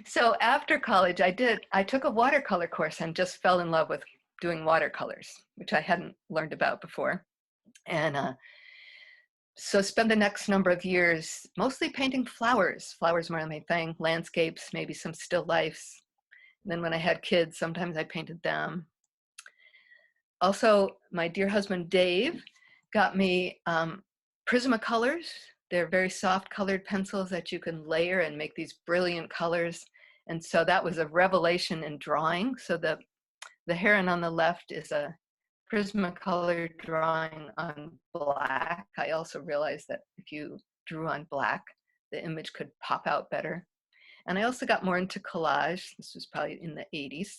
So after college, I took a watercolor course and just fell in love with doing watercolors, which I hadn't learned about before. And so spent the next number of years mostly painting flowers. Flowers were my thing, landscapes, maybe some still lifes. And then when I had kids, sometimes I painted them. Also, my dear husband, Dave, got me Prismacolors. They're very soft colored pencils that you can layer and make these brilliant colors. And so that was a revelation in drawing. So the heron on the left is a Prismacolor drawing on black. I also realized that if you drew on black, the image could pop out better. And I also got more into collage. This was probably in the 80s.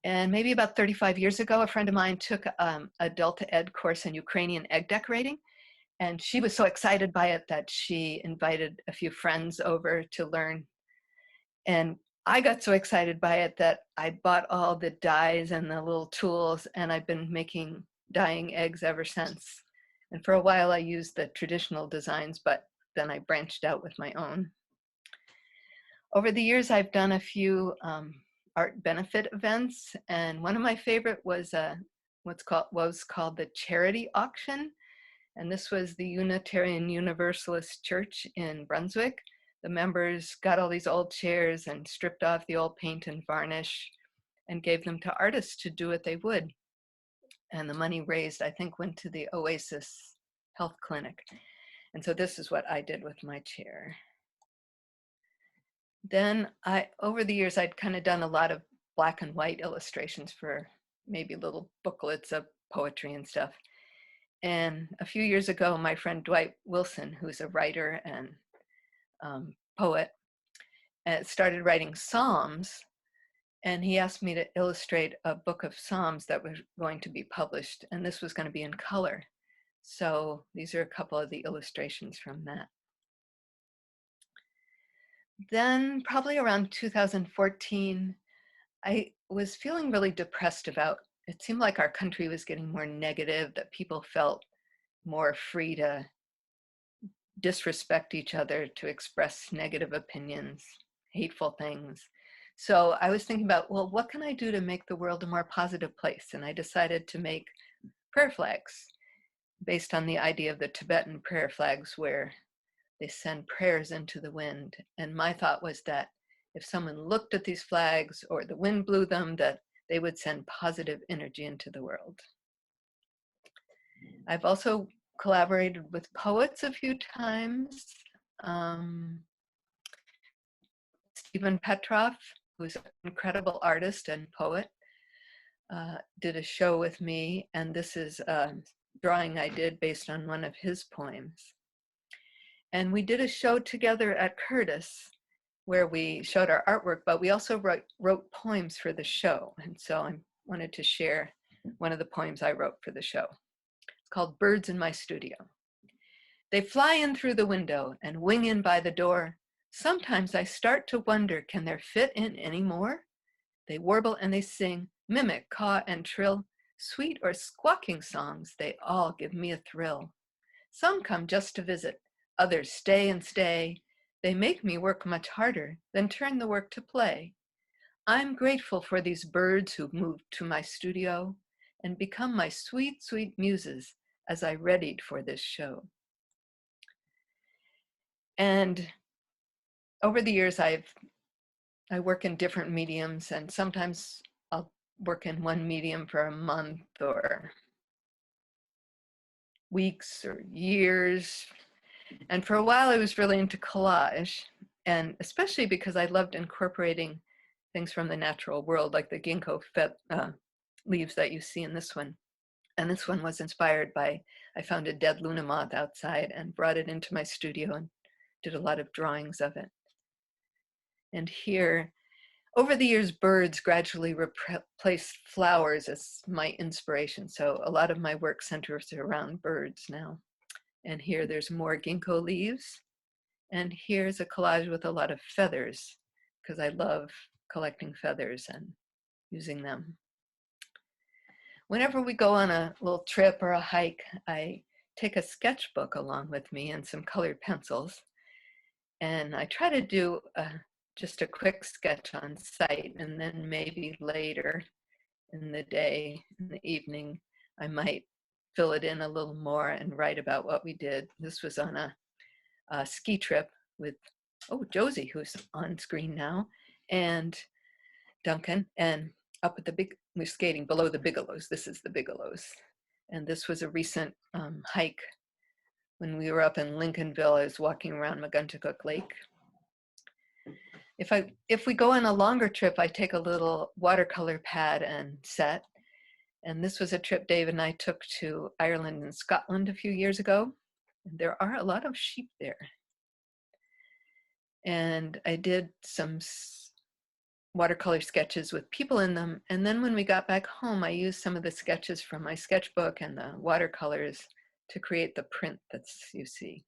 And maybe about 35 years ago, a friend of mine took a Delta Ed course in Ukrainian egg decorating. And she was so excited by it that she invited a few friends over to learn. And I got so excited by it that I bought all the dyes and the little tools, and I've been making dyeing eggs ever since. And for a while I used the traditional designs, but then I branched out with my own. Over the years, I've done a few art benefit events, and one of my favorite was what was called the charity auction. And this was the Unitarian Universalist Church in Brunswick. The members got all these old chairs and stripped off the old paint and varnish and gave them to artists to do what they would. And the money raised, I think, went to the Oasis Health Clinic. And so this is what I did with my chair. Then over the years, I'd kind of done a lot of black and white illustrations for maybe little booklets of poetry and stuff. And a few years ago, my friend Dwight Wilson, who's a writer and poet, started writing Psalms, and he asked me to illustrate a book of Psalms that was going to be published, and this was going to be in color. So these are a couple of the illustrations from that. Then probably around 2014, I was feeling really depressed about, it seemed like our country was getting more negative, that people felt more free to disrespect each other, to express negative opinions, hateful things. So I was thinking about, well, what can I do to make the world a more positive place? And I decided to make prayer flags based on the idea of the Tibetan prayer flags, where they send prayers into the wind. And my thought was that if someone looked at these flags or the wind blew them, that they would send positive energy into the world. I've also collaborated with poets a few times. Stephen Petrov, who's an incredible artist and poet, did a show with me, and this is a drawing I did based on one of his poems. And we did a show together at Curtis where we showed our artwork, but we also wrote poems for the show. And so I wanted to share one of the poems I wrote for the show. It's called Birds in My Studio. They fly in through the window and wing in by the door. Sometimes I start to wonder, can there fit in any more? They warble and they sing, mimic, caw, and trill. Sweet or squawking songs, they all give me a thrill. Some come just to visit, others stay and stay. They make me work much harder, then turn the work to play. I'm grateful for these birds who've moved to my studio and become my sweet, sweet muses as I readied for this show. And over the years, I work in different mediums, and sometimes I'll work in one medium for a month or weeks or years. And for a while, I was really into collage, and especially because I loved incorporating things from the natural world, like the ginkgo leaves that you see in this one. And this one was inspired by, I found a dead Luna moth outside and brought it into my studio and did a lot of drawings of it. And here, over the years, birds gradually replaced flowers as my inspiration. So a lot of my work centers around birds now. And here there's more ginkgo leaves. And here's a collage with a lot of feathers, because I love collecting feathers and using them. Whenever we go on a little trip or a hike, I take a sketchbook along with me and some colored pencils. And I try to do just a quick sketch on site, and then maybe later in the day, in the evening, I might fill it in a little more and write about what we did. This was on a ski trip with, oh, Josie, who's on screen now, and Duncan, and up at we're skating below the Bigelows. This is the Bigelows. And this was a recent hike when we were up in Lincolnville. I was walking around Maguntacook Lake. If we go on a longer trip, I take a little watercolor pad and set. And this was a trip Dave and I took to Ireland and Scotland a few years ago. And there are a lot of sheep there. And I did some watercolor sketches with people in them. And then when we got back home, I used some of the sketches from my sketchbook and the watercolors to create the print you see.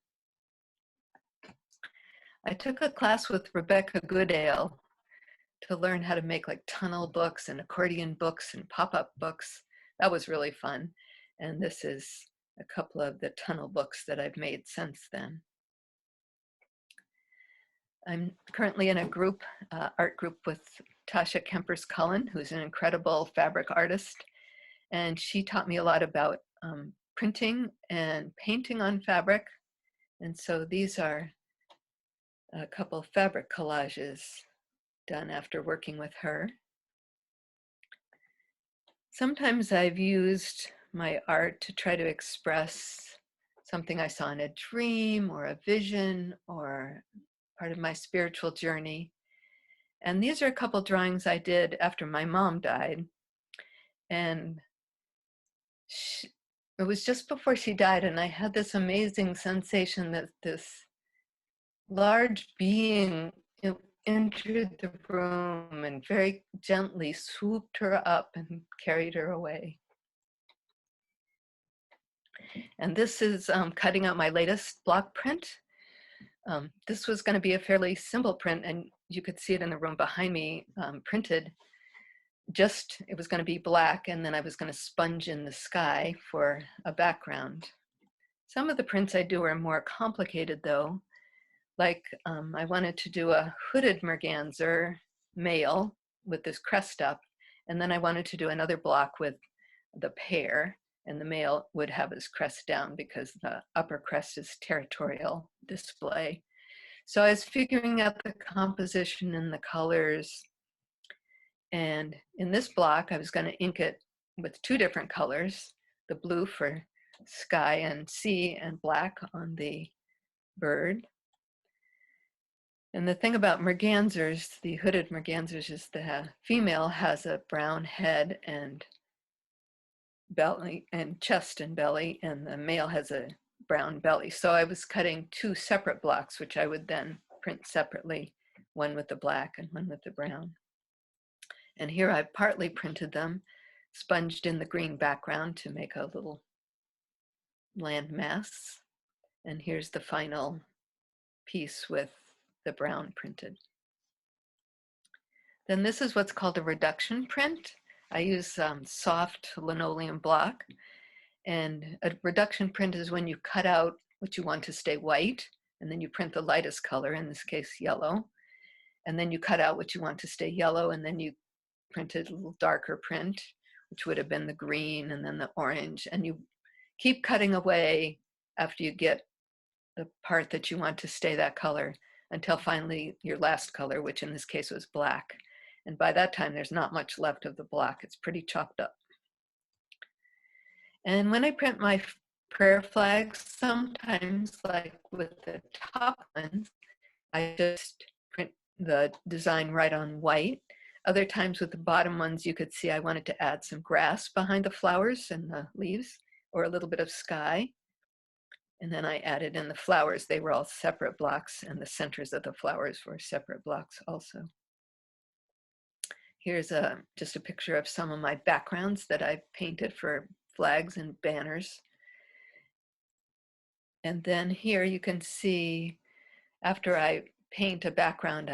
I took a class with Rebecca Goodale to learn how to make like tunnel books and accordion books and pop-up books. That was really fun. And this is a couple of the tunnel books that I've made since then. I'm currently in a group, art group with Tasha Kempers-Cullen, who's an incredible fabric artist. And she taught me a lot about printing and painting on fabric. And so these are a couple of fabric collages done after working with her. Sometimes I've used my art to try to express something I saw in a dream or a vision or part of my spiritual journey. And these are a couple drawings I did after my mom died. And it was just before she died, and I had this amazing sensation that this large being entered the room and very gently swooped her up and carried her away. And this is cutting out my latest block print. This was going to be a fairly simple print, and you could see it in the room behind me, printed. It was going to be black, and then I was going to sponge in the sky for a background. Some of the prints I do are more complicated though. Like I wanted to do a hooded merganser male with this crest up, and then I wanted to do another block with the pair, and the male would have his crest down because the upper crest is territorial display. So I was figuring out the composition and the colors. And in this block, I was going to ink it with two different colors, the blue for sky and sea and black on the bird. And the thing about mergansers, the hooded mergansers, is the female has a brown head and belly and chest and belly, and the male has a brown belly. So I was cutting two separate blocks, which I would then print separately, one with the black and one with the brown. And here I partly printed them, sponged in the green background to make a little landmass. And here's the final piece with the brown printed. Then this is what's called a reduction print. I use soft linoleum block. And a reduction print is when you cut out what you want to stay white, and then you print the lightest color, in this case yellow. And then you cut out what you want to stay yellow, and then you printed a little darker print, which would have been the green and then the orange. And you keep cutting away after you get the part that you want to stay that color until finally your last color, which in this case was black. And by that time, there's not much left of the block. It's pretty chopped up. And when I print my prayer flags, sometimes like with the top ones, I just print the design right on white. Other times with the bottom ones, you could see I wanted to add some grass behind the flowers and the leaves, or a little bit of sky. And then I added in the flowers. They were all separate blocks, and the centers of the flowers were separate blocks also. Here's just a picture of some of my backgrounds that I painted for flags and banners. And then here you can see, after I paint a background,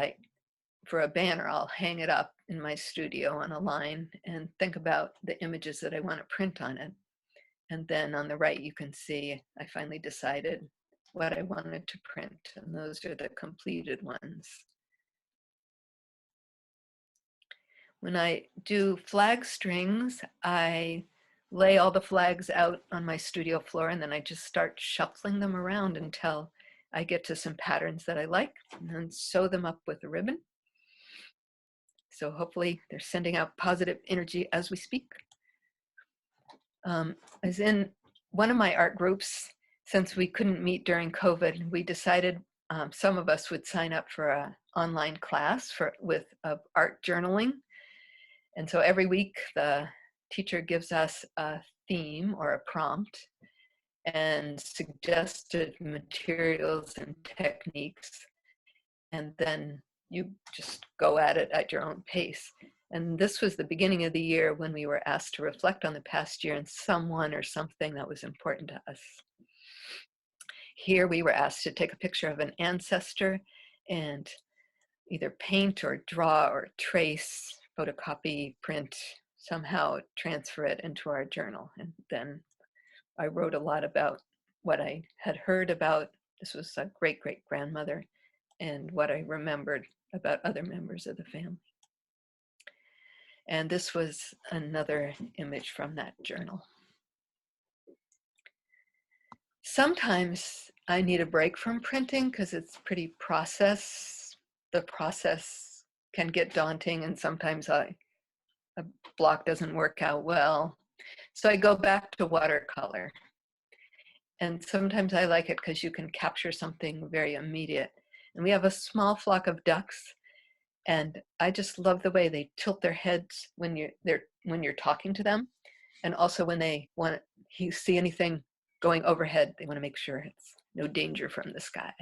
for a banner, I'll hang it up in my studio on a line and think about the images that I want to print on it. And then on the right, you can see I finally decided what I wanted to print, and those are the completed ones. When I do flag strings, I lay all the flags out on my studio floor, and then I just start shuffling them around until I get to some patterns that I like, and then sew them up with a ribbon. So hopefully they're sending out positive energy as we speak. I was in one of my art groups. Since we couldn't meet during COVID, we decided some of us would sign up for an online class with art journaling. And so every week the teacher gives us a theme or a prompt and suggested materials and techniques. And then you just go at it at your own pace. And this was the beginning of the year when we were asked to reflect on the past year and someone or something that was important to us. Here we were asked to take a picture of an ancestor and either paint or draw or trace, photocopy, print, somehow transfer it into our journal. And then I wrote a lot about what I had heard about, this was a great-great-grandmother, and what I remembered about other members of the family. And this was another image from that journal. Sometimes I need a break from printing because it's pretty the process can get daunting, and sometimes a block doesn't work out well. So I go back to watercolor. And sometimes I like it because you can capture something very immediate. And we have a small flock of ducks, and I just love the way they tilt their heads when you're talking to them, and also when they want to see anything going overhead, they want to make sure it's no danger from the sky.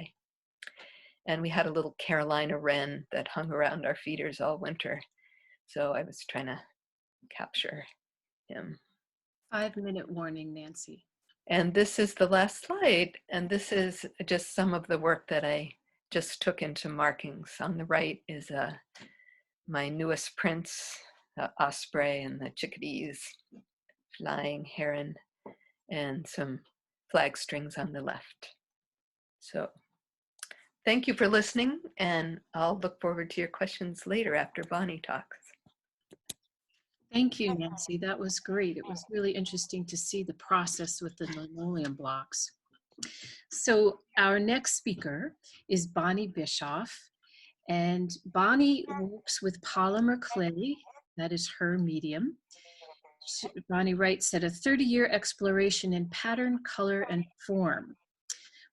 And we had a little Carolina wren that hung around our feeders all winter, so I was trying to capture him. 5-minute warning, Nancy. And this is the last slide, and this is just some of the work that I just took into markings. On the right is my newest prints, the osprey and the chickadees, flying heron, and some flag strings on the left. So thank you for listening, and I'll look forward to your questions later after Bonnie talks. Thank you, Nancy. That was great. It was really interesting to see the process with the linoleum blocks. So our next speaker is Bonnie Bishoff, and Bonnie works with Polymer Clay. That is her medium. Bonnie writes that a 30-year exploration in pattern, color, and form.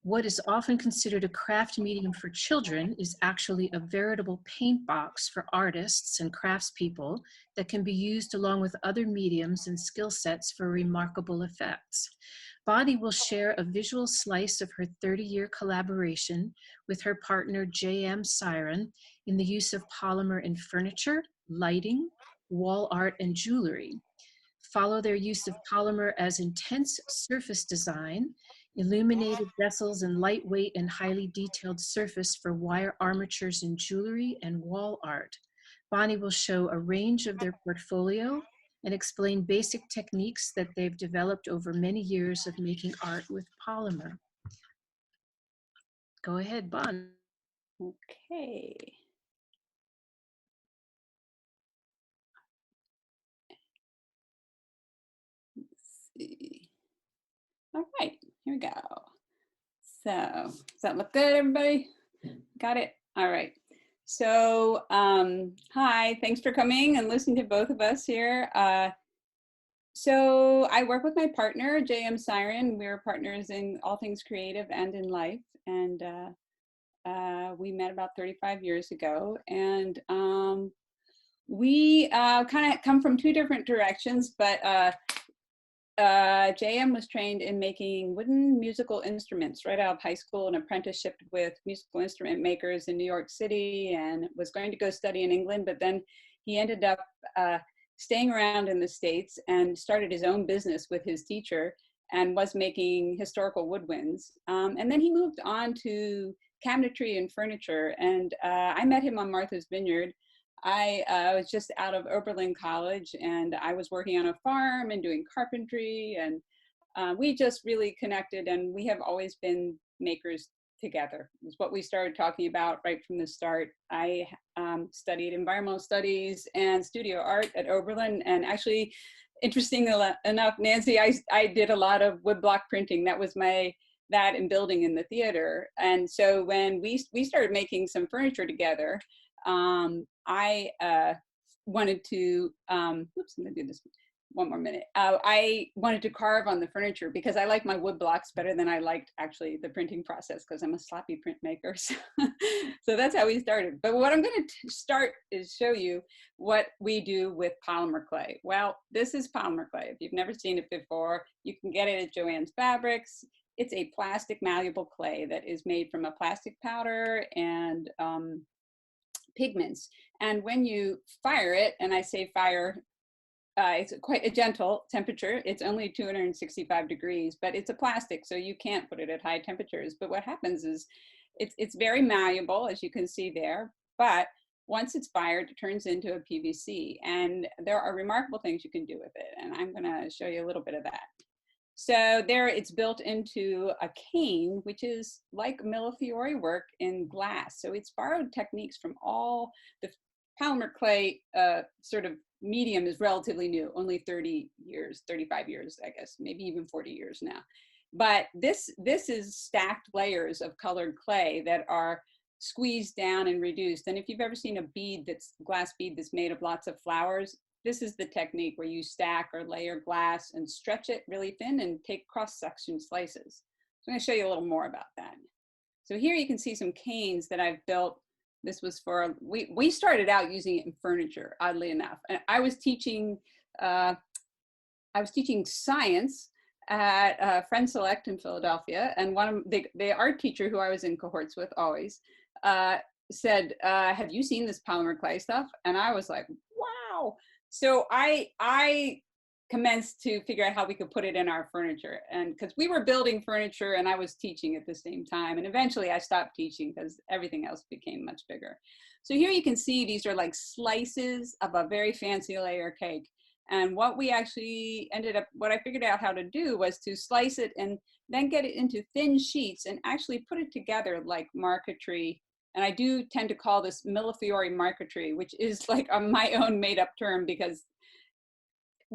What is often considered a craft medium for children is actually a veritable paint box for artists and craftspeople that can be used along with other mediums and skill sets for remarkable effects. Bonnie will share a visual slice of her 30-year collaboration with her partner J.M. Syron in the use of polymer in furniture, lighting, wall art, and jewelry. Follow their use of polymer as intense surface design, illuminated vessels, and lightweight and highly detailed surface for wire armatures in jewelry and wall art. Bonnie will show a range of their portfolio and explain basic techniques that they've developed over many years of making art with polymer. Go ahead, Bonnie. Okay. Let's see. All right, here we go. So does that look good, everybody? Got it? All right. So hi, thanks for coming and listening to both of us here. So I work with my partner, J.M. Syron. We're partners in all things creative and in life. And we met about 35 years ago. And we kind of come from two different directions, but JM was trained in making wooden musical instruments right out of high school, and apprenticeship with musical instrument makers in New York City, and was going to go study in England, but then he ended up staying around in the States and started his own business with his teacher and was making historical woodwinds. And then he moved on to cabinetry and furniture, and I met him on Martha's Vineyard. I was just out of Oberlin College, and I was working on a farm and doing carpentry, and we just really connected, and we have always been makers together. It was what we started talking about right from the start. I studied environmental studies and studio art at Oberlin, and actually, interesting enough, Nancy, I did a lot of woodblock printing. That was that and building in the theater. And so when we started making some furniture together, I wanted to, oops, I'm gonna do this one more minute. I wanted to carve on the furniture because I like my wood blocks better than I liked actually the printing process, because I'm a sloppy printmaker. So that's how we started. But what I'm going to start is show you what we do with polymer clay. Well, this is polymer clay. If you've never seen it before, you can get it at Joann's Fabrics. It's a plastic malleable clay that is made from a plastic powder and pigments. And when you fire it, and I say fire, it's quite a gentle temperature. It's only 265 degrees, but it's a plastic, so you can't put it at high temperatures. But what happens is it's very malleable, as you can see there. But once it's fired, it turns into a PVC. And there are remarkable things you can do with it. And I'm going to show you a little bit of that. So there it's built into a cane, which is like millefiori work in glass. So it's borrowed techniques from all the polymer clay sort of medium is relatively new, only 30 years, 35 years, I guess, maybe even 40 years now. But this is stacked layers of colored clay that are squeezed down and reduced. And if you've ever seen a bead glass bead that's made of lots of flowers, this is the technique where you stack or layer glass and stretch it really thin and take cross-section slices. So I'm going to show you a little more about that. So here you can see some canes that I've built. This was for, we started out using it in furniture, oddly enough. And I was teaching science at Friend Select in Philadelphia. And one of the art teacher who I was in cohorts with always said, have you seen this polymer clay stuff? And I was like, wow. So I commenced to figure out how we could put it in our furniture. And because we were building furniture and I was teaching at the same time. And eventually I stopped teaching because everything else became much bigger. So here you can see these are like slices of a very fancy layer cake. And what we actually what I figured out how to do was to slice it and then get it into thin sheets and actually put it together like marquetry. And I do tend to call this millefiori marquetry, which is like my own made up term because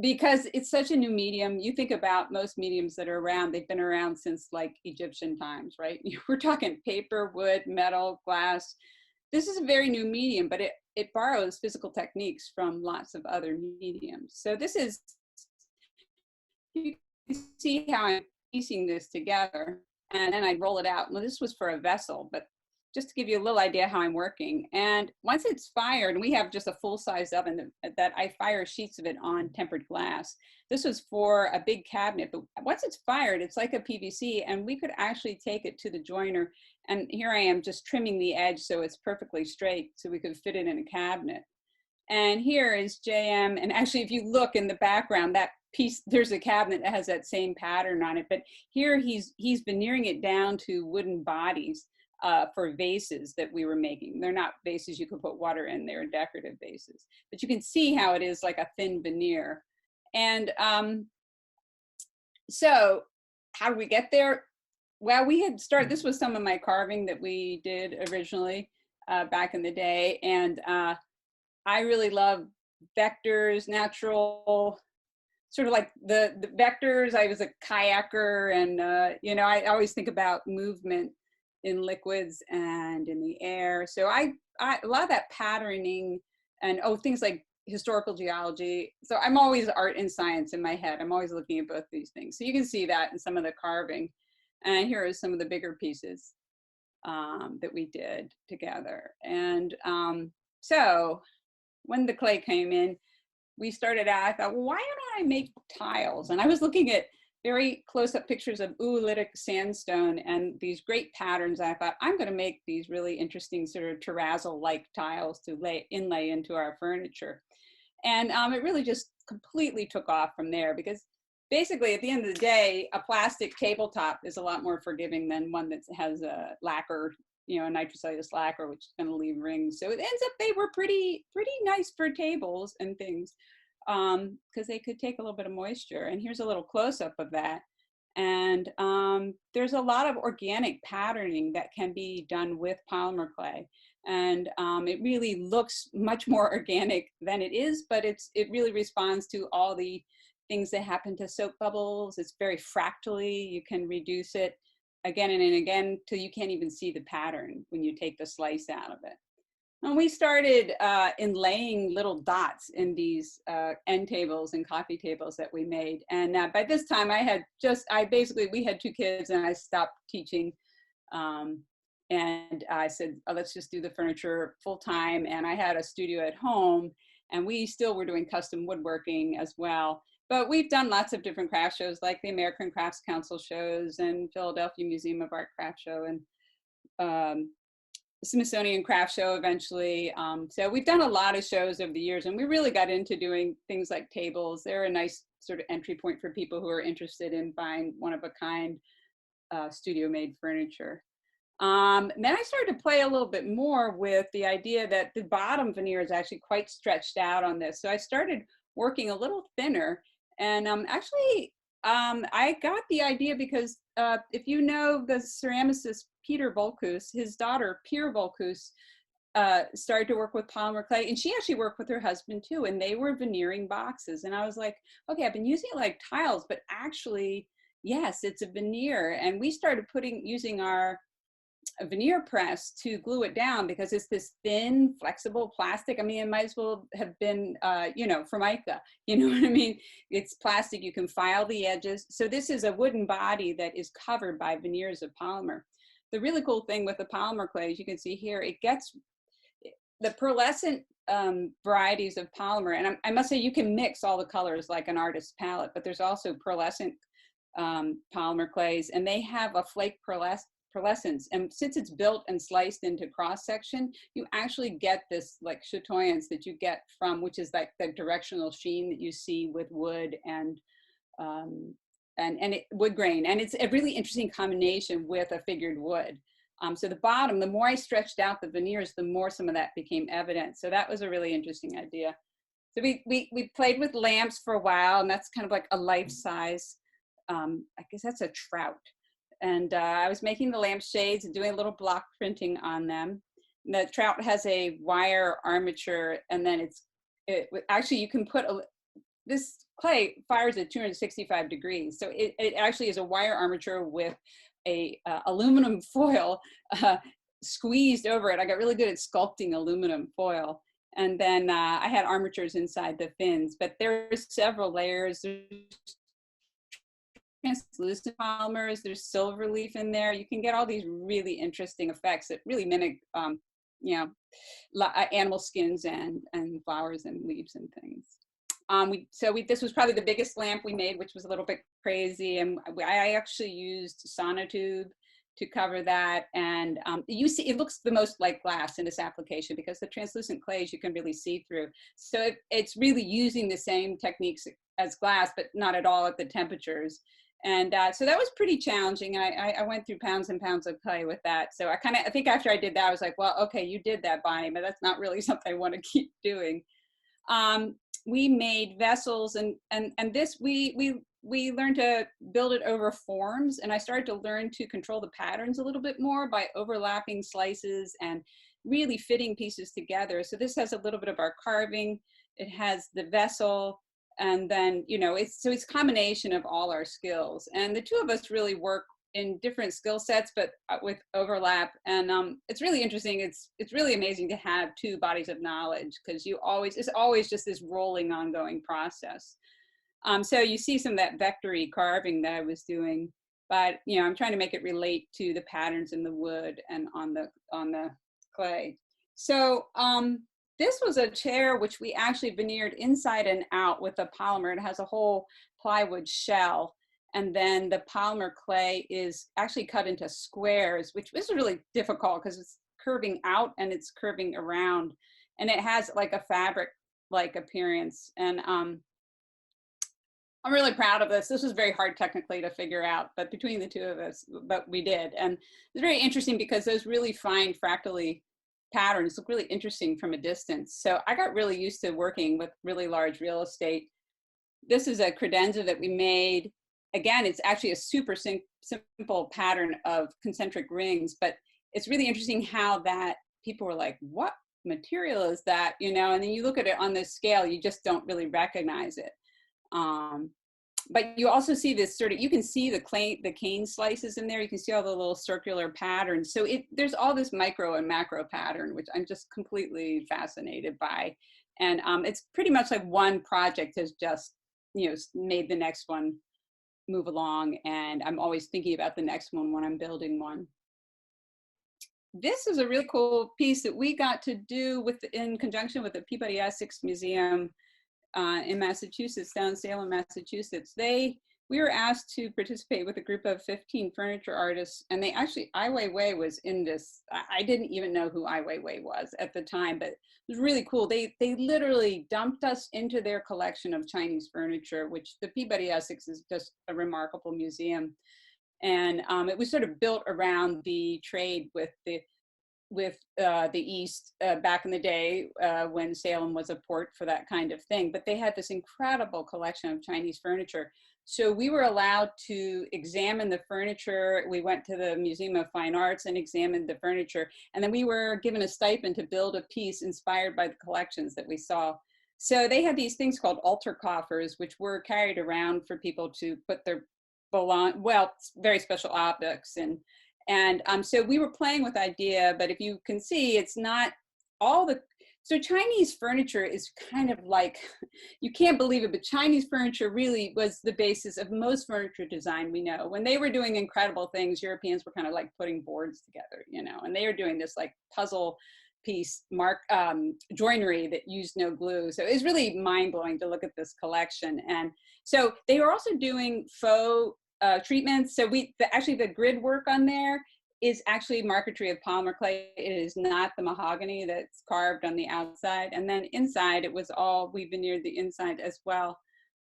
it's such a new medium. You think about most mediums that are around, they've been around since like Egyptian times, right? We're talking paper, wood, metal, glass. This is a very new medium, but it borrows physical techniques from lots of other mediums. So this is, you can see how I'm piecing this together and then I roll it out. Well, this was for a vessel, but just to give you a little idea how I'm working. And once it's fired, and we have just a full-size oven that I fire sheets of it on tempered glass. This was for a big cabinet, but once it's fired, it's like a PVC, and we could actually take it to the joiner. And here I am just trimming the edge so it's perfectly straight so we could fit it in a cabinet. And here is JM, and actually if you look in the background, that piece, there's a cabinet that has that same pattern on it, but here he's veneering it down to wooden bodies. For vases that we were making. They're not vases you could put water in, they're decorative vases. But you can see how it is like a thin veneer. And so how did we get there? Well, we had started, this was some of my carving that we did originally back in the day. And I really love vectors, natural, sort of like the vectors. I was a kayaker and, you know, I always think about movement in liquids and in the air. So I a lot of that patterning and things like historical geology. So I'm always art and science in my head. I'm always looking at both these things. So you can see that in some of the carving. And here are some of the bigger pieces that we did together. And so when the clay came in, we started out, I thought, well, why don't I make tiles? And I was looking at very close-up pictures of oolitic sandstone and these great patterns. I thought, I'm going to make these really interesting sort of terrazzo-like tiles to inlay into our furniture. And it really just completely took off from there because basically at the end of the day, a plastic tabletop is a lot more forgiving than one that has a lacquer, you know, a nitrocellulose lacquer, which is going to leave rings. So it ends up they were pretty nice for tables and things. Because they could take a little bit of moisture. And here's a little close-up of that. And there's a lot of organic patterning that can be done with polymer clay. And it really looks much more organic than it is, but it really responds to all the things that happen to soap bubbles. It's very fractally. You can reduce it again and again till you can't even see the pattern when you take the slice out of it. And we started inlaying little dots in these end tables and coffee tables that we made. And by this time we had 2 kids and I stopped teaching. And I said, oh, let's just do the furniture full time. And I had a studio at home and we still were doing custom woodworking as well. But we've done lots of different craft shows like the American Crafts Council shows and Philadelphia Museum of Art craft show and Smithsonian craft show eventually. So we've done a lot of shows over the years and we really got into doing things like tables. They're a nice sort of entry point for people who are interested in buying one-of-a-kind studio made furniture. Then I started to play a little bit more with the idea that the bottom veneer is actually quite stretched out on this. So I started working a little thinner and I got the idea because if you know the ceramicist Peter Volkus, his daughter Pierre Volkus started to work with polymer clay, and she actually worked with her husband too, and they were veneering boxes. And I was like, okay, I've been using it like tiles, but actually, yes, it's a veneer. And we started using our veneer press to glue it down because it's this thin, flexible plastic. I mean, it might as well have been, Formica, you know what I mean? It's plastic, you can file the edges. So this is a wooden body that is covered by veneers of polymer. The really cool thing with the polymer clay, as you can see here, it gets the pearlescent varieties of polymer. And I must say you can mix all the colors like an artist's palette, but there's also pearlescent polymer clays, and they have a flake pearlescence. And since it's built and sliced into cross section, you actually get this like chatoyance that you get from, which is like the directional sheen that you see with wood and wood grain. And it's a really interesting combination with a figured wood. So the bottom, the more I stretched out the veneers, the more some of that became evident. So that was a really interesting idea. So we played with lamps for a while, and that's kind of like a life size, I guess that's a trout. And I was making the lampshades and doing a little block printing on them. And the trout has a wire armature, and then actually you can put this clay fires at 265 degrees. So it actually is a wire armature with a aluminum foil squeezed over it. I got really good at sculpting aluminum foil. And then I had armatures inside the fins, but there's several layers. There's translucent polymers, there's silver leaf in there. You can get all these really interesting effects that really mimic, animal skins and flowers and leaves and things. This was probably the biggest lamp we made, which was a little bit crazy. And I actually used sonotube to cover that. And you see, it looks the most like glass in this application because the translucent clays you can really see through. So it's really using the same techniques as glass, but not at all at the temperatures. And so that was pretty challenging. And I went through pounds and pounds of clay with that. So I think after I did that, I was like, well, okay, you did that, Bonnie, but that's not really something I want to keep doing. We made vessels and this, we learned to build it over forms, and I started to learn to control the patterns a little bit more by overlapping slices and really fitting pieces together. So this has a little bit of our carving, it has the vessel, and then, it's a combination of all our skills. And the two of us really work in different skill sets, but with overlap. And it's really interesting. It's really amazing to have two bodies of knowledge because it's always just this rolling, ongoing process. So you see some of that vectory carving that I was doing, but I'm trying to make it relate to the patterns in the wood and on the clay. So this was a chair which we actually veneered inside and out with a polymer. It has a whole plywood shell. And then the polymer clay is actually cut into squares, which is really difficult because it's curving out and it's curving around. And it has like a fabric-like appearance. And I'm really proud of this. This was very hard technically to figure out, but between the two of us, but we did. And it's very interesting because those really fine fractally patterns look really interesting from a distance. So I got really used to working with really large real estate. This is a credenza that we made again, it's actually a super simple pattern of concentric rings, but it's really interesting how that people were like, what material is that? You know, and then you look at it on this scale, you just don't really recognize it. But you also see this sort of, you can see the cane slices in there. You can see all the little circular patterns. So there's all this micro and macro pattern, which I'm just completely fascinated by. And it's pretty much like one project has just, you know, made the next one move along. And I'm always thinking about the next one when I'm building one. This is a really cool piece that we got to do in conjunction with the Peabody Essex Museum in Massachusetts, down in Salem, Massachusetts. We were asked to participate with a group of 15 furniture artists, and they actually, Ai Weiwei was in this. I didn't even know who Ai Weiwei was at the time, but it was really cool. They literally dumped us into their collection of Chinese furniture, which the Peabody Essex is just a remarkable museum. And it was sort of built around the trade with the East back in the day when Salem was a port for that kind of thing. But they had this incredible collection of Chinese furniture. So we were allowed to examine the furniture. We went to the Museum of Fine Arts and examined the furniture. And then we were given a stipend to build a piece inspired by the collections that we saw. So they had these things called altar coffers, which were carried around for people to put their very special objects in. And so we were playing with the idea, but if you can see, it's not so Chinese furniture is kind of like, you can't believe it, but Chinese furniture really was the basis of most furniture design we know. When they were doing incredible things, Europeans were kind of like putting boards together, you know, and they were doing this like puzzle piece joinery that used no glue. So it's really mind-blowing to look at this collection. And so they were also doing faux treatments. So actually the grid work on there is actually marquetry of polymer clay. It is not the mahogany that's carved on the outside. And then inside, it was all, we veneered the inside as well.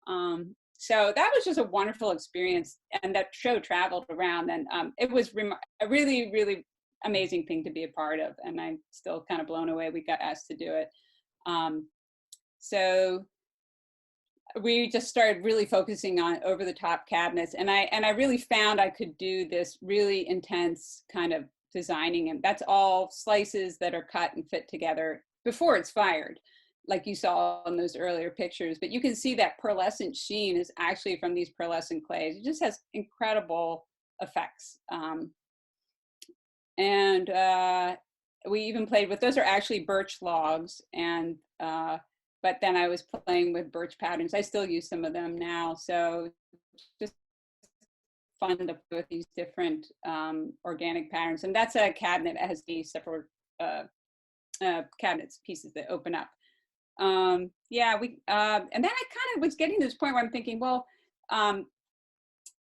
So that was just a wonderful experience. And that show traveled around, and it was a really, really amazing thing to be a part of. And I'm still kind of blown away we got asked to do it. So we just started really focusing on over-the-top cabinets, and I really found I could do this really intense kind of designing, and that's all slices that are cut and fit together before it's fired, like you saw in those earlier pictures. But you can see that pearlescent sheen is actually from these pearlescent clays. It just has incredible effects. And we even played with, those are actually birch logs, and but then I was playing with birch patterns. I still use some of them now. So just fun to play with these different organic patterns. And that's a cabinet that has these separate cabinets pieces that open up. And then I kind of was getting to this point where I'm thinking, well,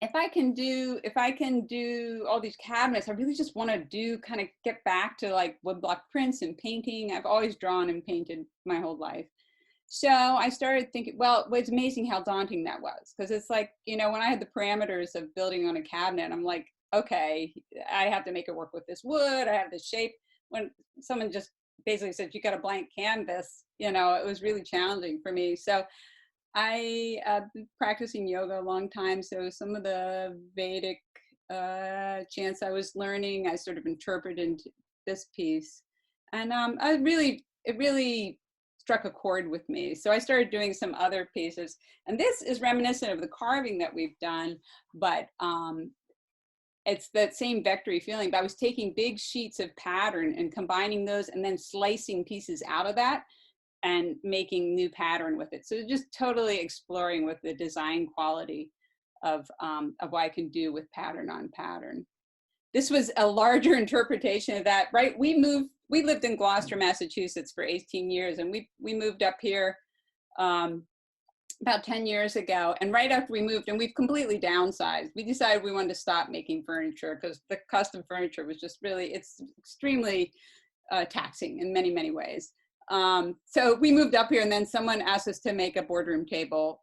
if I can do all these cabinets, I really just want to kind of get back to like woodblock prints and painting. I've always drawn and painted my whole life. So I started thinking, well, it's amazing how daunting that was, because it's like, you know, when I had the parameters of building on a cabinet, I'm like, okay, I have to make it work with this wood, I have this shape. When someone just basically said, you got a blank canvas, you know, it was really challenging for me. So I been practicing yoga a long time, so some of the Vedic chants I was learning, I sort of interpreted into this piece. And it really struck a chord with me. So I started doing some other pieces. And this is reminiscent of the carving that we've done, but it's that same vectory feeling. But I was taking big sheets of pattern and combining those and then slicing pieces out of that and making new pattern with it. So just totally exploring with the design quality of what I can do with pattern on pattern. This was a larger interpretation of that, right? We lived in Gloucester, Massachusetts for 18 years, and we moved up here about 10 years ago. And right after we moved, and we've completely downsized, we decided we wanted to stop making furniture because the custom furniture was just really, it's extremely taxing in many, many ways. So we moved up here, and then someone asked us to make a boardroom table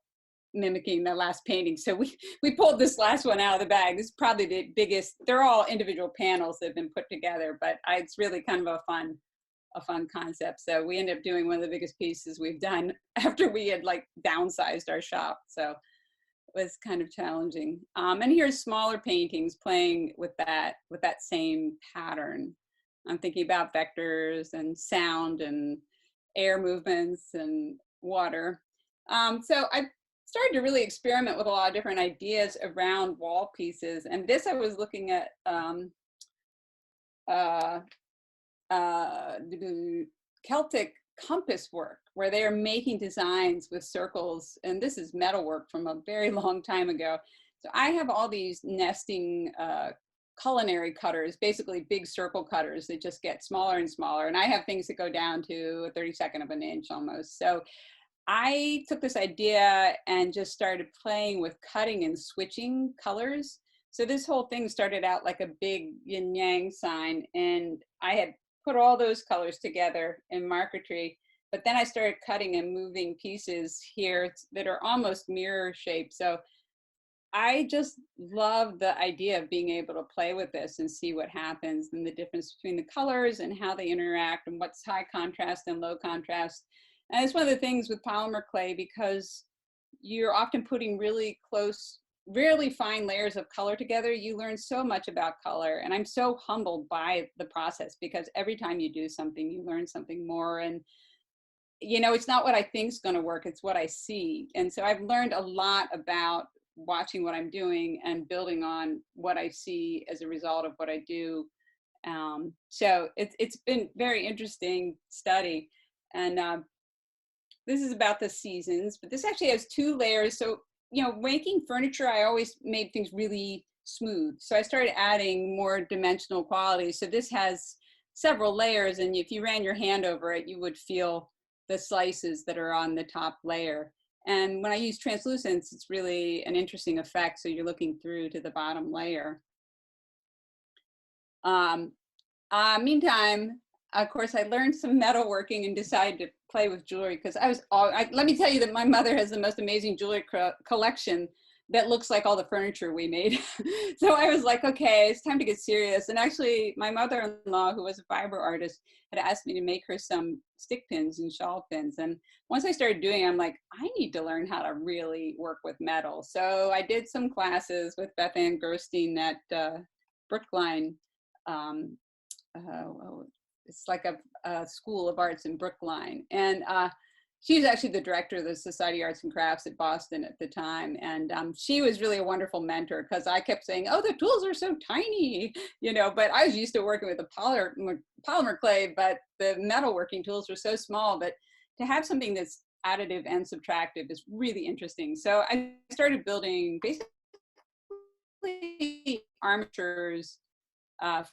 mimicking the last painting. So we pulled this last one out of the bag. This is probably the biggest, they're all individual panels that have been put together, but it's really kind of a fun concept. So we ended up doing one of the biggest pieces we've done after we had like downsized our shop. So was kind of challenging. And here's smaller paintings playing with that same pattern. I'm thinking about vectors and sound and air movements and water. So I started to really experiment with a lot of different ideas around wall pieces. And this I was looking at Celtic compass work, where they are making designs with circles, and this is metal work from a very long time ago. So I have all these nesting culinary cutters, basically big circle cutters that just get smaller and smaller, and I have things that go down to a 32nd of an inch almost. So I took this idea and just started playing with cutting and switching colors. So this whole thing started out like a big yin yang sign, and I had put all those colors together in marquetry, but then I started cutting and moving pieces here that are almost mirror shaped. So I just love the idea of being able to play with this and see what happens, and the difference between the colors and how they interact and what's high contrast and low contrast. And it's one of the things with polymer clay, because you're often putting really close, really fine layers of color together. You learn so much about color, and I'm so humbled by the process, because every time you do something, you learn something more. And you know, it's not what I think is going to work, it's what I see. And so I've learned a lot about watching what I'm doing and building on what I see as a result of what I do. So it's been very interesting study. And this is about the seasons, but this actually has 2 layers. So, you know, making furniture, I always made things really smooth. So I started adding more dimensional qualities. So this has several layers, and if you ran your hand over it, you would feel the slices that are on the top layer. And when I use translucence, it's really an interesting effect. So you're looking through to the bottom layer. Meantime, of course, I learned some metalworking and decided to play with jewelry, because let me tell you that my mother has the most amazing jewelry collection that looks like all the furniture we made. So I was like, okay, it's time to get serious. And actually, my mother-in-law, who was a fiber artist, had asked me to make her some stick pins and shawl pins. And once I started doing it, I'm like, I need to learn how to really work with metal. So I did some classes with Beth Ann Gerstein at Brookline. It's like a school of arts in Brookline. And she was actually the director of the Society of Arts and Crafts at Boston at the time. And she was really a wonderful mentor, because I kept saying, oh, the tools are so tiny, you know, but I was used to working with the polymer clay, but the metalworking tools were so small. But to have something that's additive and subtractive is really interesting. So I started building basically armatures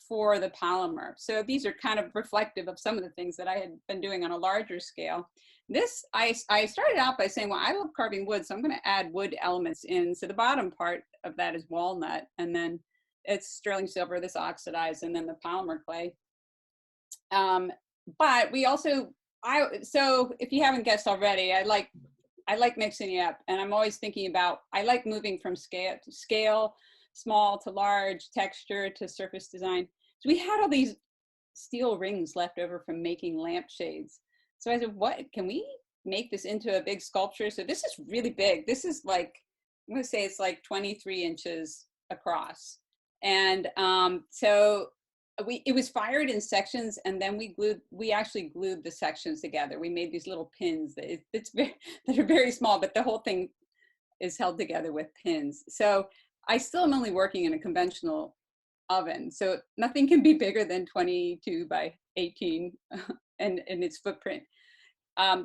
for the polymer. So these are kind of reflective of some of the things that I had been doing on a larger scale. This, I started out by saying, well, I love carving wood, so I'm going to add wood elements in. So the bottom part of that is walnut, and then it's sterling silver, this oxidized, and then the polymer clay. But we also, so if you haven't guessed already, I like mixing it up, and I'm always thinking about, I like moving from scale to scale, small to large, texture to surface design. So we had all these steel rings left over from making lampshades. So I said, what, can we make this into a big sculpture? So this is really big. This is like, I'm gonna say it's like 23 inches across. And so it was fired in sections, and then we actually glued the sections together. We made these little pins that are very small, but the whole thing is held together with pins. So I still am only working in a conventional oven, so nothing can be bigger than 22 by 18 and its footprint.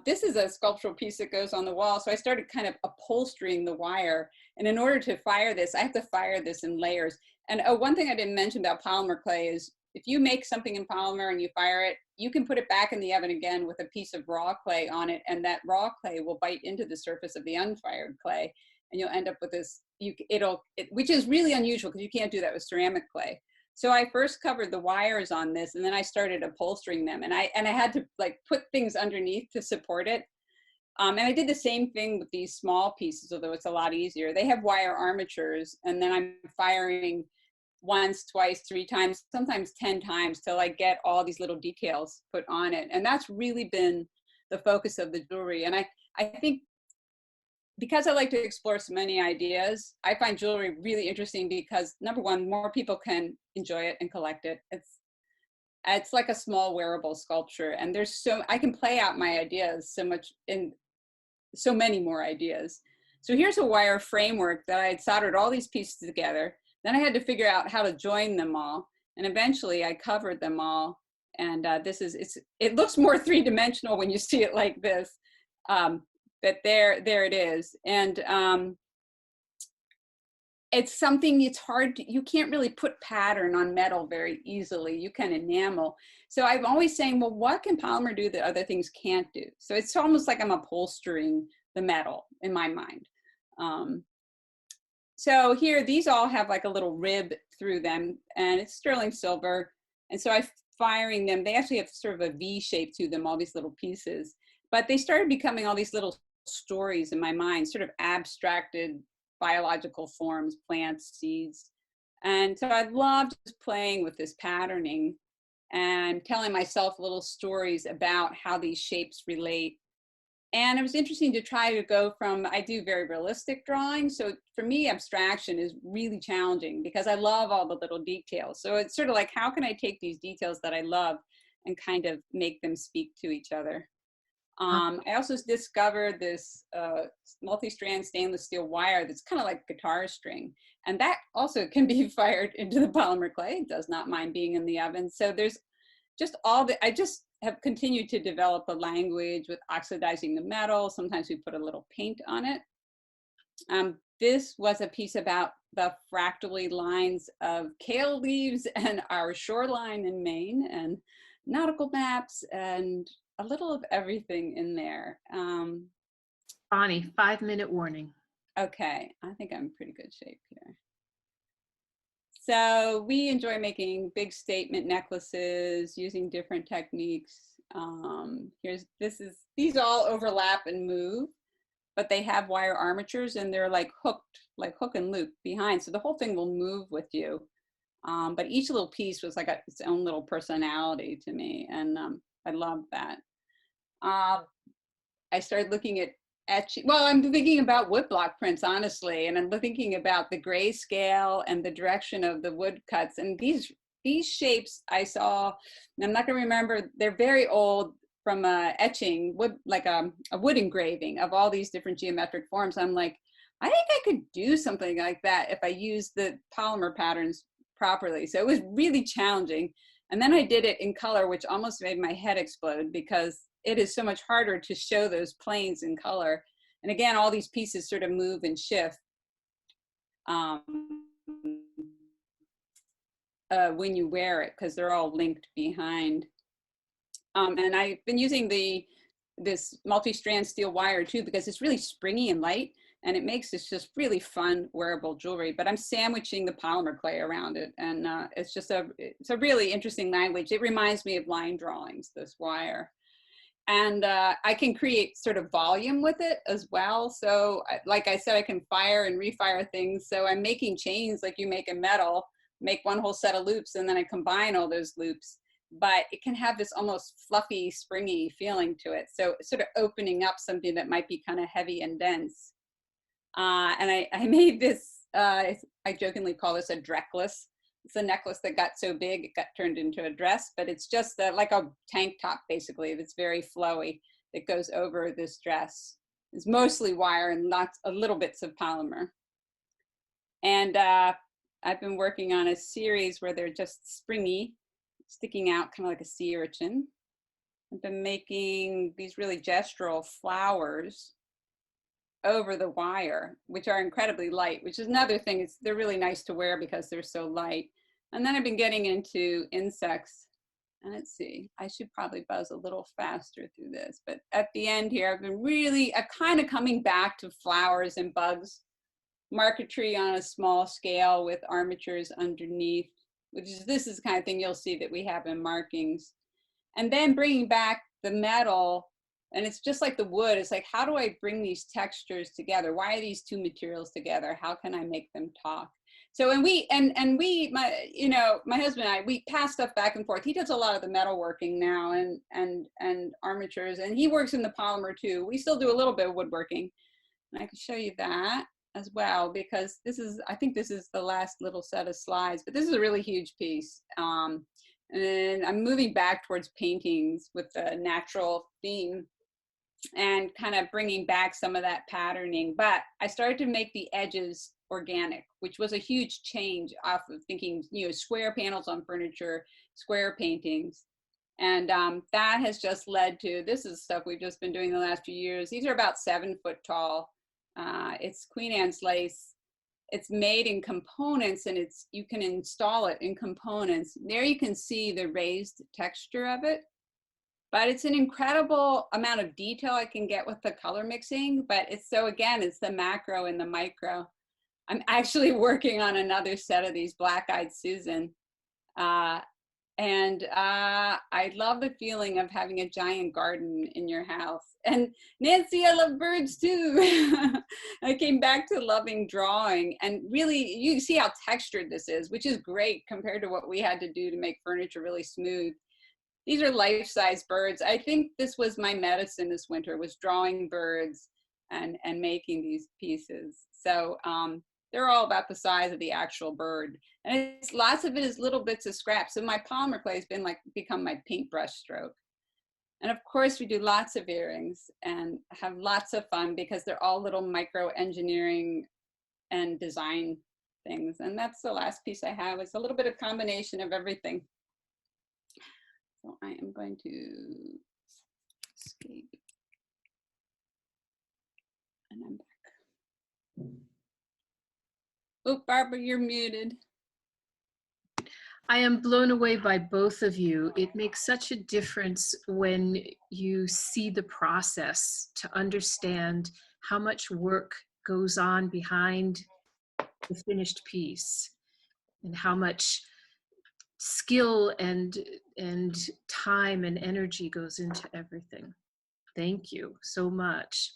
This is a sculptural piece that goes on the wall, so I started kind of upholstering the wire. And in order to fire this, I have to fire this in layers. And one thing I didn't mention about polymer clay is, if you make something in polymer and you fire it, you can put it back in the oven again with a piece of raw clay on it, and that raw clay will bite into the surface of the unfired clay, and you'll end up with this, which is really unusual, because you can't do that with ceramic clay. So I first covered the wires on this, and then I started upholstering them, and I had to like put things underneath to support it. And I did the same thing with these small pieces, although it's a lot easier. They have wire armatures, and then I'm firing once, twice, 3 times, sometimes 10 times till I get all these little details put on it. And that's really been the focus of the jewelry. And I think because I like to explore so many ideas, I find jewelry really interesting because, number one, more people can enjoy it and collect it. It's like a small wearable sculpture, and I can play out my ideas so much in so many more ideas. So here's a wire framework that I had soldered all these pieces together. Then I had to figure out how to join them all, and eventually I covered them all. And it looks more three-dimensional when you see it like this, but there it is. And it's something, it's hard you can't really put pattern on metal very easily. You can enamel. So I'm always saying, well, what can polymer do that other things can't do? So it's almost like I'm upholstering the metal in my mind. So here, these all have like a little rib through them, and it's sterling silver. And so I'm firing them. They actually have sort of a V shape to them, all these little pieces. But they started becoming all these little stories in my mind, sort of abstracted biological forms, plants, seeds. And so I loved just playing with this patterning and telling myself little stories about how these shapes relate. And it was interesting to try to go from, I do very realistic drawing. So for me, abstraction is really challenging because I love all the little details. So it's sort of like, how can I take these details that I love and kind of make them speak to each other? I also discovered this multi-strand stainless steel wire that's kind of like guitar string. And that also can be fired into the polymer clay. It does not mind being in the oven. So there's just I just have continued to develop a language with oxidizing the metal. Sometimes we put a little paint on it. This was a piece about the fractally lines of kale leaves and our shoreline in Maine, and nautical maps, and a little of everything in there. Bonnie, 5-minute warning. Okay, I think I'm in pretty good shape here. So we enjoy making big statement necklaces using different techniques. These all overlap and move, but they have wire armatures and they're like hooked, like hook and loop behind. So the whole thing will move with you. But each little piece was like its own little personality to me. And I love that. I started looking at etching. Well, I'm thinking about woodblock prints, honestly, and I'm thinking about the grayscale and the direction of the wood cuts. And these shapes I saw, and I'm not going to remember, they're very old from etching, wood, like a wood engraving of all these different geometric forms. I'm like, I think I could do something like that if I used the polymer patterns properly. So it was really challenging. And then I did it in color, which almost made my head explode because it is so much harder to show those planes in color. And again, all these pieces sort of move and shift when you wear it, because they're all linked behind. And I've been using this multi-strand steel wire too, because it's really springy and light, and it makes this just really fun wearable jewelry. But I'm sandwiching the polymer clay around it, and it's a really interesting language. It reminds me of line drawings, this wire. And I can create sort of volume with it as well. So like I said, I can fire and refire things. So I'm making chains like you make in metal, make one whole set of loops, and then I combine all those loops. But it can have this almost fluffy, springy feeling to it. So it's sort of opening up something that might be kind of heavy and dense. And I made this, I jokingly call this a dreckless. It's a necklace that got so big, it got turned into a dress, but it's just like a tank top, basically, that's very flowy, that goes over this dress. It's mostly wire and little bits of polymer. And I've been working on a series where they're just springy, sticking out kind of like a sea urchin. I've been making these really gestural flowers over the wire, which are incredibly light, which is another thing. They're really nice to wear because they're so light. And then I've been getting into insects. And let's see, I should probably buzz a little faster through this. But at the end here, I've been really kind of coming back to flowers and bugs. Marquetry on a small scale with armatures underneath, this is the kind of thing you'll see that we have in markings. And then bringing back the metal. And it's just like the wood. It's like, how do I bring these textures together? Why are these two materials together? How can I make them talk? So, my husband and I, we pass stuff back and forth. He does a lot of the metalworking now and armatures, and he works in the polymer too. We still do a little bit of woodworking. And I can show you that as well, because this is, I think this is the last little set of slides, but this is a really huge piece. And then I'm moving back towards paintings with the natural theme and kind of bringing back some of that patterning. But I started to make the edges organic, which was a huge change off of thinking, you know, square panels on furniture, square paintings. And that has just led to, this is stuff we've just been doing the last few years. These are about 7 foot tall. It's Queen Anne's lace. It's made in components, and it's, you can install it in components. There you can see the raised texture of it. But it's an incredible amount of detail I can get with the color mixing. But it's, so again, it's the macro and the micro. I'm actually working on another set of these Black-Eyed Susan. I love the feeling of having a giant garden in your house. And Nancy, I love birds too. I came back to loving drawing, and really you see how textured this is, which is great compared to what we had to do to make furniture really smooth. These are life-size birds. I think this was my medicine this winter, was drawing birds and making these pieces. So they're all about the size of the actual bird. And it's, lots of it is little bits of scraps. So my polymer clay has been become my paintbrush stroke. And of course we do lots of earrings and have lots of fun because they're all little micro engineering and design things. And that's the last piece I have. It's a little bit of combination of everything. So I am going to escape. And I'm back. Oh, Barbara, you're muted. I am blown away by both of you. It makes such a difference when you see the process to understand how much work goes on behind the finished piece and how much skill and time and energy goes into everything. Thank you so much.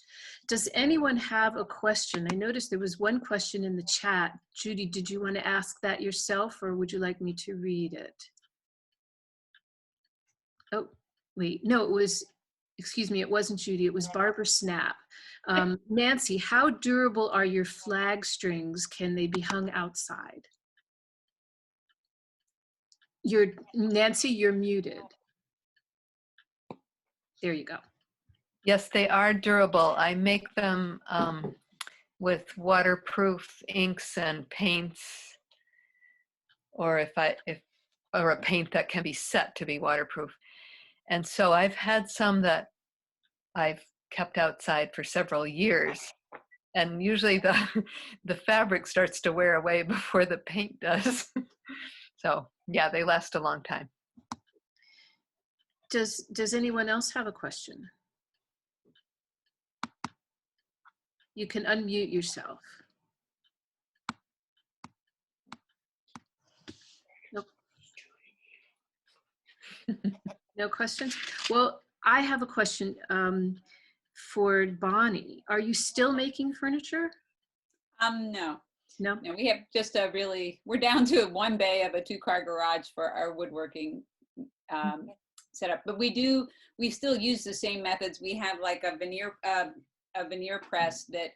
Does anyone have a question? I noticed there was one question in the chat. Judy, did you want to ask that yourself, or would you like me to read it? Oh, wait, no, it was, excuse me, it wasn't Judy, it was Barbara Snap. Nancy, how durable are your flag strings? Can they be hung outside? Nancy, you're muted. There you go. Yes, they are durable. I make them with waterproof inks and paints, or or a paint that can be set to be waterproof. And so I've had some that I've kept outside for several years. And usually the fabric starts to wear away before the paint does. So yeah, they last a long time. Does anyone else have a question? You can unmute yourself. Nope. No questions? Well, I have a question for Bonnie. Are you still making furniture? No. No? No, we have just a really, we're down to 1 bay of a 2-car garage for our woodworking setup. But we still use the same methods. We have like a veneer press that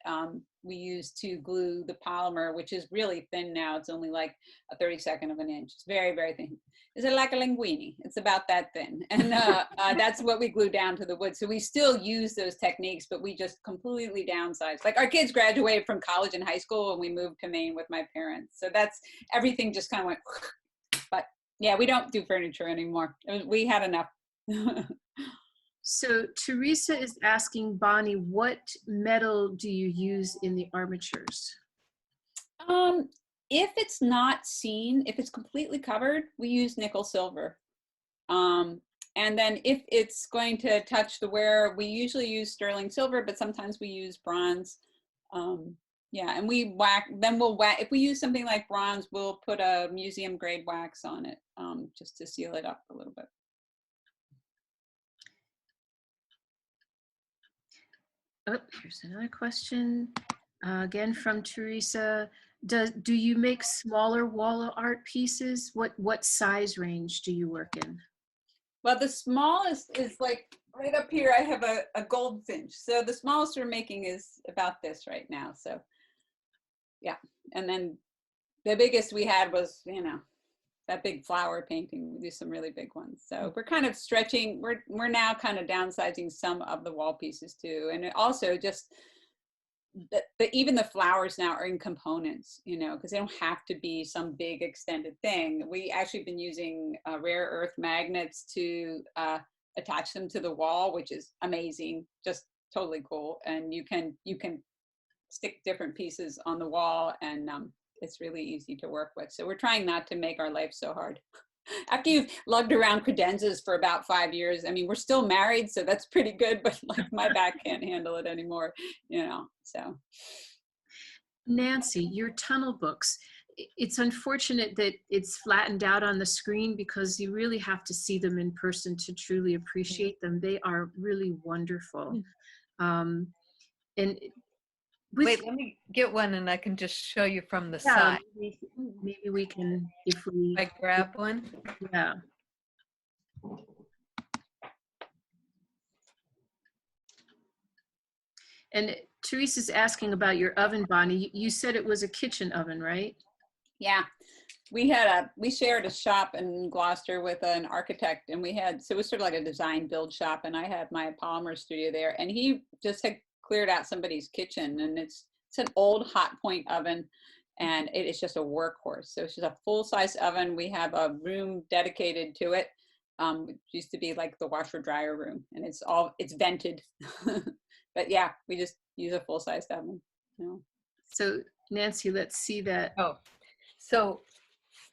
we use to glue the polymer, which is really thin now. It's only like a 32nd of an inch. It's very, very thin. It's like a linguine. It's about that thin. And that's what we glue down to the wood. So we still use those techniques, but we just completely downsize. Like our kids graduated from college and high school and we moved to Maine with my parents. So that's, everything just kind of went, but yeah, we don't do furniture anymore. We had enough. So Teresa is asking Bonnie, what metal do you use in the armatures? If it's not seen, if it's completely covered, we use nickel silver. And then if it's going to touch the wearer, we usually use sterling silver, but sometimes we use bronze. Yeah, and we wax, then we'll wax, if we use something like bronze, we'll put a museum grade wax on it just to seal it up a little bit. Oh, here's another question. Again from Teresa. Do you make smaller wall art pieces? What size range do you work in? Well, the smallest is like right up here. I have a goldfinch. So the smallest we're making is about this right now. So yeah. And then the biggest we had was, you know, that big flower painting. We do some really big ones. So we're kind of stretching. We're now kind of downsizing some of the wall pieces too. And it also just, even the flowers now are in components, you know, because they don't have to be some big extended thing. We actually been using rare earth magnets to attach them to the wall, which is amazing, just totally cool. And you can stick different pieces on the wall, and it's really easy to work with. So we're trying not to make our life so hard. After you've lugged around credenzas for about 5 years, I mean, we're still married, so that's pretty good, but like my back can't handle it anymore, you know, so. Nancy, your tunnel books, it's unfortunate that it's flattened out on the screen because you really have to see them in person to truly appreciate them. They are really wonderful. And wait, let me get one and I can just show you from the yeah, side. maybe we can, if we, I grab one. yeah. And Teresa's asking about your oven, Bonnie. You said it was a kitchen oven, right? Yeah, we shared a shop in Gloucester with an architect, and so it was sort of like a design build shop, and I had my polymer studio there, and he just had cleared out somebody's kitchen, and it's an old hot point oven, and it is just a workhorse. So it's just a full-size oven. We have a room dedicated to it. It used to be like the washer dryer room, and it's vented. But yeah, we just use a full-size oven. You know. So Nancy, let's see that. Oh, so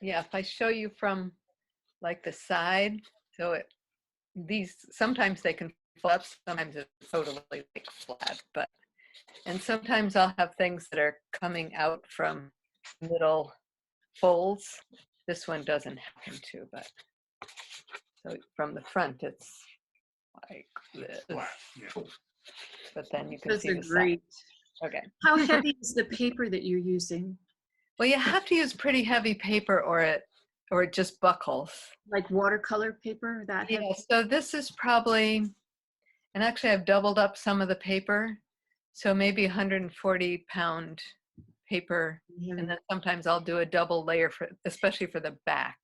yeah, if I show you from like the side, so these, sometimes they can flip, sometimes it's totally like flat, and sometimes I'll have things that are coming out from middle folds. This one doesn't happen to, but so from the front it's like this. But then you can Those see are the great. side. Okay. How heavy is the paper that you're using? Well, you have to use pretty heavy paper or it just buckles. Like watercolor paper, that heavy? Yeah, so this is probably, and actually I've doubled up some of the paper, so maybe 140-pound paper, and then sometimes I'll do a double layer for, especially for the back,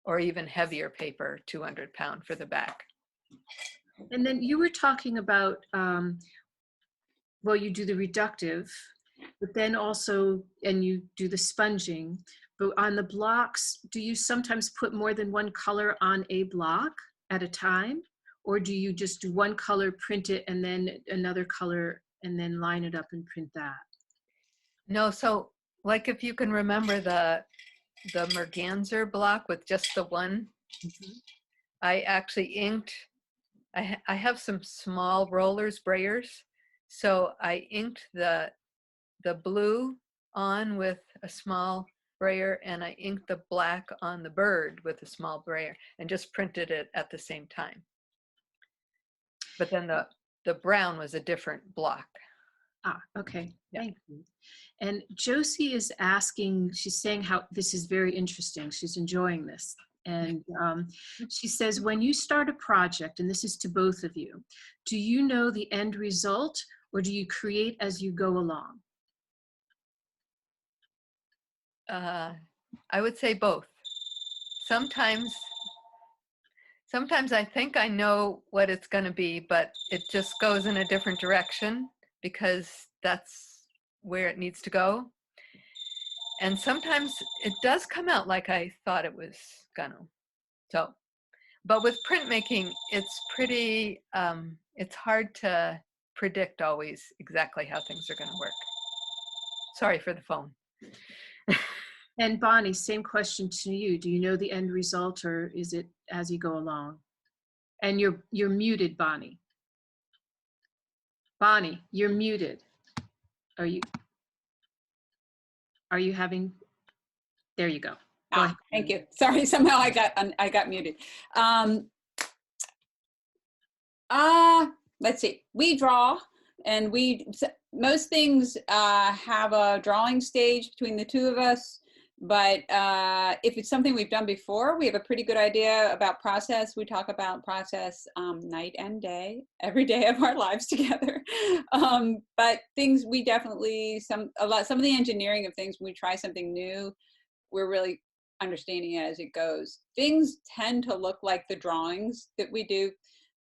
or even heavier paper, 200-pound for the back. And then you were talking about, well, you do the reductive, but then also, and you do the sponging, but on the blocks, do you sometimes put more than one color on a block at a time? Or do you just do one color, print it, and then another color, and then line it up and print that? No, so like if you can remember the merganser block with just the one, I actually inked, I have some small roller sprayers, so I inked the blue on with a small sprayer, and I inked the black on the bird with a small sprayer, and just printed it at the same time. But then the brown was a different block. Ah, okay, Yeah. thank you. And Josie is asking, she's saying how this is very interesting. She's enjoying this. And she says, when you start a project, and this is to both of you, do you know the end result or do you create as you go along? I would say both. Sometimes I think I know what it's going to be, but it just goes in a different direction because that's where it needs to go. And sometimes it does come out like I thought it was gonna. So, but with printmaking, it's pretty, it's hard to predict always exactly how things are gonna work. Sorry for the phone. And Bonnie, same question to you. Do you know the end result or is it as you go along? And you're muted, Bonnie. Bonnie, you're muted. Are you having, there you go. Go ahead. Thank you. Sorry, somehow I got muted. Let's see. We draw, and most things have a drawing stage between the two of us. But if it's something we've done before, we have a pretty good idea about process. We talk about process night and day, every day of our lives together. But things we definitely, some of the engineering of things, when we try something new, we're really understanding it as it goes. Things tend to look like the drawings that we do,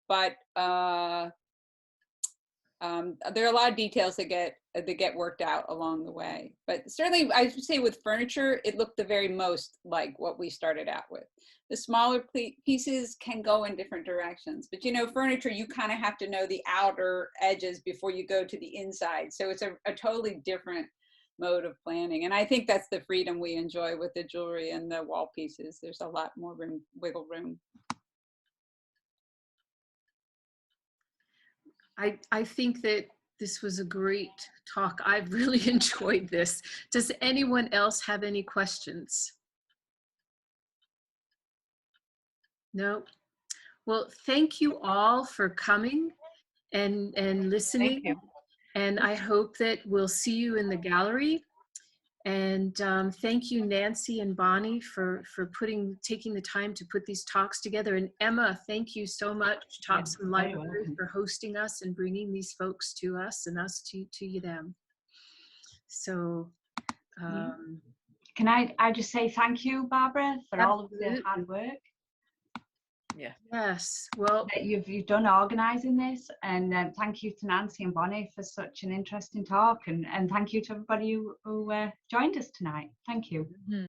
but there are a lot of details that get worked out along the way. But certainly, I would say with furniture, it looked the very most like what we started out with. The smaller pieces can go in different directions, but you know, furniture, you kind of have to know the outer edges before you go to the inside. So it's a totally different mode of planning. And I think that's the freedom we enjoy with the jewelry and the wall pieces. There's a lot more wiggle room. I think that this was a great talk. I've really enjoyed this. Does anyone else have any questions? No? Well, thank you all for coming and listening. Thank you. And I hope that we'll see you in the gallery. And thank you, Nancy and Bonnie, for taking the time to put these talks together. And Emma, thank you so much, Talks from Library, for hosting us and bringing these folks to us and us to them. So, can I just say thank you, Barbara, for all of the hard work? Yeah. Yes. Well, that you've done organising this, and thank you to Nancy and Bonnie for such an interesting talk, and thank you to everybody who joined us tonight. Thank you.